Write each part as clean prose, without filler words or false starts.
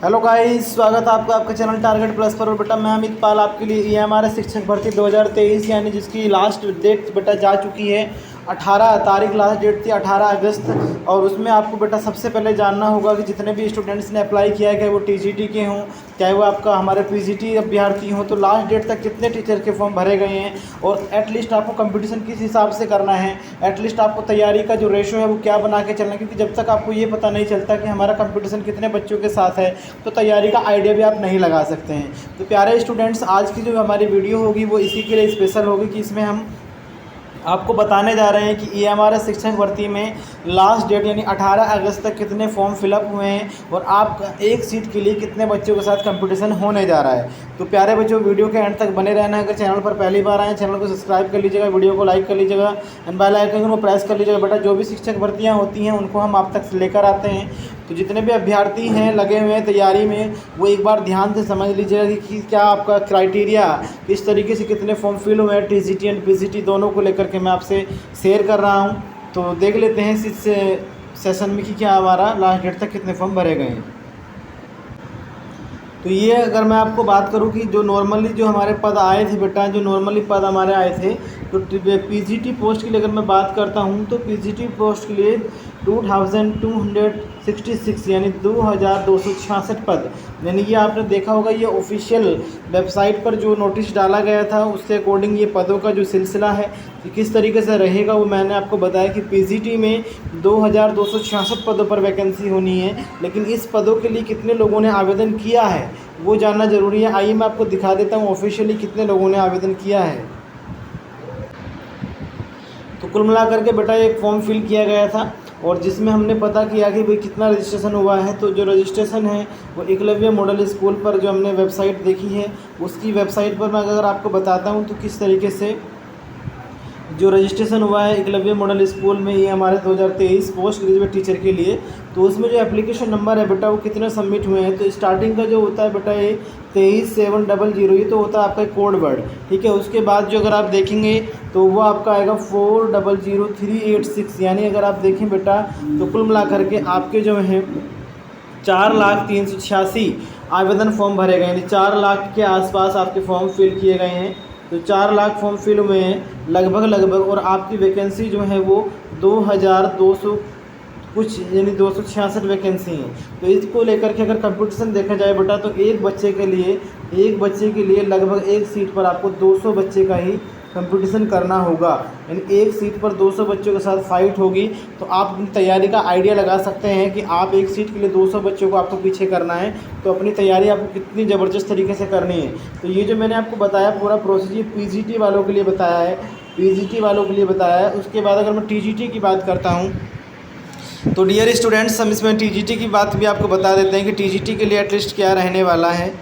Hello guys, स्वागत है आपका आपके चैनल टारगेट प्लस पर। और बेटा मैं अमित पाल आपके लिए ये हमारे शिक्षक भर्ती 2023 यानी जिसकी लास्ट डेट बेटा जा चुकी है। 18 तारीख लास्ट डेट थी, 18 अगस्त। और उसमें आपको बेटा सबसे पहले जानना होगा कि जितने भी स्टूडेंट्स ने अप्लाई किया है, चाहे वो टीजीटी के हों, चाहे वो आपका हमारे पीजीटी अभ्यर्थी हों, तो लास्ट डेट तक कितने टीचर के फॉर्म भरे गए हैं और एटलीस्ट आपको कंपटीशन किस हिसाब से करना है, एटलीस्ट आपको तैयारी का जो रेशो है वो क्या बना के चलना है। क्योंकि जब तक आपको ये पता नहीं चलता कि हमारा कंपटीशन कितने बच्चों के साथ है तो तैयारी का आइडिया भी आप नहीं लगा सकते हैं। तो प्यारे स्टूडेंट्स, आज की जो हमारी वीडियो होगी वो इसी के लिए स्पेशल होगी कि इसमें हम आपको बताने जा रहे हैं कि ये हमारे शिक्षक भर्ती में लास्ट डेट यानी 18 अगस्त तक कितने फॉर्म फिलअप हुए हैं और आप एक सीट के लिए कितने बच्चों के साथ कंपटीशन होने जा रहा है। तो प्यारे बच्चों, वीडियो के एंड तक बने रहना है। अगर चैनल पर पहली बार आए, चैनल को सब्सक्राइब कर लीजिएगा, वीडियो को लाइक कर लीजिएगा एंड बेल आइकन को प्रेस कर लीजिएगा। बेटा जो भी शिक्षक भर्तियाँ होती हैं उनको हम आप तक लेकर आते हैं। तो जितने भी अभ्यर्थी हैं लगे हुए हैं तैयारी में, वो एक बार ध्यान से समझ लीजिएगा कि क्या आपका क्राइटेरिया, किस तरीके से कितने फॉर्म फिल हुए हैं टीजीटी एंड पीजीटी दोनों को लेकर के मैं आपसे शेयर कर रहा हूं। तो देख लेते हैं इस सेशन में कि क्या हमारा लास्ट डेट तक कितने फॉर्म भरे गए हैं। तो ये अगर मैं आपको बात करूं कि जो नॉर्मली जो हमारे पद आए थे बेटा, जो नॉर्मली पद हमारे आए थे, तो पीजीटी पोस्ट की अगर मैं बात करता हूं तो पीजीटी पोस्ट के लिए 2266 यानी 2266 पद, यानी ये आपने देखा होगा ये ऑफिशियल वेबसाइट पर जो नोटिस डाला गया था उसके अकॉर्डिंग ये पदों का जो सिलसिला है कि किस तरीके से रहेगा वो मैंने आपको बताया कि पीजीटी में 2266 पदों पर वैकेंसी होनी है। लेकिन इस पदों के लिए कितने लोगों ने आवेदन किया है वो जानना ज़रूरी है। आइए मैं आपको दिखा देता हूँ ऑफिशियली कितने लोगों ने आवेदन किया है। तो कुल मिलाकर के बेटा एक फॉर्म फिल किया गया था और जिसमें हमने पता किया कि भाई कितना रजिस्ट्रेशन हुआ है। तो जो रजिस्ट्रेशन है वो एकलव्य मॉडल स्कूल पर जो हमने वेबसाइट देखी है उसकी वेबसाइट पर मैं अगर आपको बताता हूँ तो किस तरीके से जो रजिस्ट्रेशन हुआ है एकलव्य मॉडल स्कूल में ये हमारे 2023 पोस्ट ग्रेजुएट टीचर के लिए, तो उसमें जो एप्लीकेशन नंबर है बेटा वो कितने सबमिट हुए हैं। तो स्टार्टिंग का जो होता है बेटा ये 23700, ये तो होता है आपका कोड वर्ड, ठीक है। उसके बाद जो अगर आप देखेंगे तो वो आपका आएगा 400386, यानी अगर आप देखें बेटा तो कुल मिलाकर के आपके जो हैं 4,03,86 आवेदन फॉर्म भरे गए, यानी 4 लाख के आसपास आपके फॉर्म फिल किए गए हैं। तो 4 लाख फॉर्म फिल हुए हैं लगभग, और आपकी वैकेंसी जो है वो 2200 कुछ यानी 266 वैकेंसी हैं। तो इसको लेकर के अगर कंपटीशन देखा जाए बेटा तो एक बच्चे के लिए लगभग एक सीट पर आपको 200 बच्चे का ही कंपटीशन करना होगा, यानी एक सीट पर 200 बच्चों के साथ फाइट होगी। तो आप अपनी तैयारी का आइडिया लगा सकते हैं कि आप एक सीट के लिए 200 बच्चों को आपको पीछे करना है, तो अपनी तैयारी आपको कितनी ज़बरदस्त तरीके से करनी है। तो ये जो मैंने आपको बताया पूरा प्रोसीजर पीजीटी वालों के लिए बताया है, उसके बाद अगर मैं टीजीटी की बात करता हूँ तो डियर स्टूडेंट्स, हम इसमें टीजीटी की बात भी आपको बता देते हैं कि टीजीटी के लिए एटलीस्ट क्या रहने वाला है।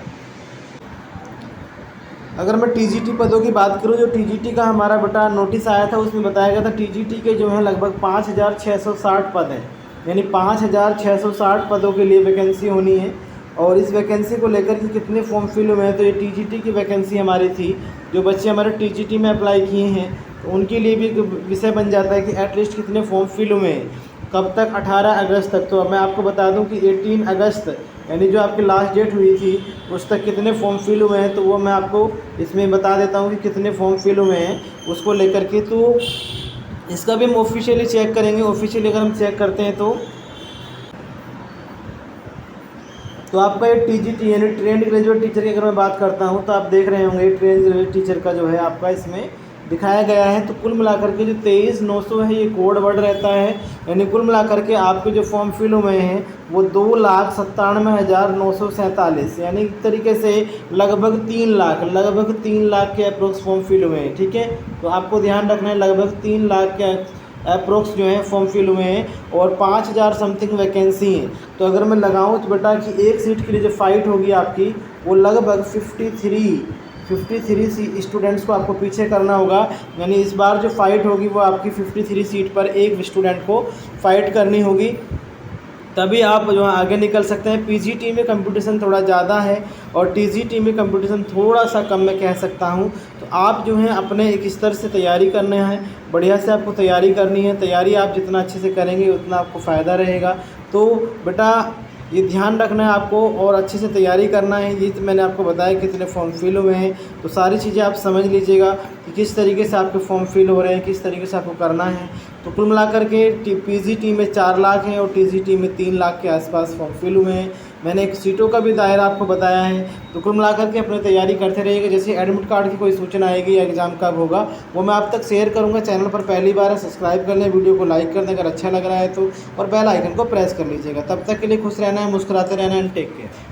अगर मैं टीजीटी पदों की बात करूं, जो टीजीटी का हमारा बेटा नोटिस आया था उसमें बताया गया था टीजीटी के जो है लगभग 5660 पद हैं, यानी 5660 पदों के लिए वैकेंसी होनी है। और इस वैकेंसी को लेकर के कितने फॉर्म फिल हुए हैं, तो ये टीजीटी की वैकेंसी हमारी थी। जो बच्चे हमारे टीजीटी में अप्लाई किए हैं तो उनके लिए भी एक विषय बन जाता है कि एटलीस्ट कितने फॉर्म फिल हुए हैं, कब तक, 18 अगस्त तक। तो अब मैं आपको बता दूं कि 18 अगस्त यानी जो आपकी लास्ट डेट हुई थी उस तक कितने फॉर्म फिल हुए हैं, तो वो मैं आपको इसमें बता देता हूं कि कितने फॉर्म फिल हुए हैं उसको लेकर के। तो इसका भी हम ऑफिशियली चेक करेंगे। ऑफिशियली अगर हम चेक करते हैं तो आपका ये टीजीटी यानी ट्रेंड ग्रेजुएट टीचर की अगर मैं बात करता हूँ तो आप देख रहे होंगे ट्रेंड ग्रेजुएट टीचर का जो है आपका इसमें दिखाया गया है। तो कुल मिलाकर के जो 23900 है ये कोड वर्ड रहता है, यानी कुल मिलाकर के आपके जो फॉर्म फिल हुए हैं वो 2,97,947, यानी एक तरीके से लगभग 3 लाख के अप्रोक्स फॉर्म फिल हुए हैं, ठीक है। तो आपको ध्यान रखना है लगभग 3 लाख के अप्रोक्स जो है फॉर्म फिल हुए हैं और 5000 समथिंग वैकेंसी हैं। तो अगर मैं लगाऊं तो बेटा कि एक सीट के लिए जो फाइट होगी आपकी वो लगभग 53 स्टूडेंट्स को आपको पीछे करना होगा, यानी इस बार जो फाइट होगी वो आपकी 53 सीट पर एक स्टूडेंट को फाइट करनी होगी, तभी आप जो है आगे निकल सकते हैं। पीजीटी में कंपटीशन थोड़ा ज़्यादा है और टीजीटी में कंपटीशन थोड़ा सा कम मैं कह सकता हूं। तो आप जो हैं अपने एक स्तर से तैयारी करना है, बढ़िया से आपको तैयारी करनी है। तैयारी आप जितना अच्छे से करेंगे उतना आपको फ़ायदा रहेगा। तो बेटा ये ध्यान रखना है आपको और अच्छे से तैयारी करना है। ये तो मैंने आपको बताया कितने फॉर्म फिल हुए हैं, तो सारी चीज़ें आप समझ लीजिएगा कि किस तरीके से आपके फॉर्म फिल हो रहे हैं, किस तरीके से आपको करना है। तो कुल मिलाकर के पीजीटी में 4 लाख हैं और टीजीटी में 3 लाख के आसपास फॉर्म फिल हुए हैं। मैंने एक सीटों का भी दायरा आपको बताया है। तो कुल मिलाकर के अपनी तैयारी करते रहिएगा। जैसे एडमिट कार्ड की कोई सूचना आएगी या एग्ज़ाम कब होगा वो मैं आप तक शेयर करूँगा। चैनल पर पहली बार है, सब्सक्राइब कर लें, वीडियो को लाइक कर दें अगर अच्छा लग रहा है तो, और बेल आइकन को प्रेस कर लीजिएगा। तब तक के लिए खुश रहना है, मुस्कुराते रहना है। Take care.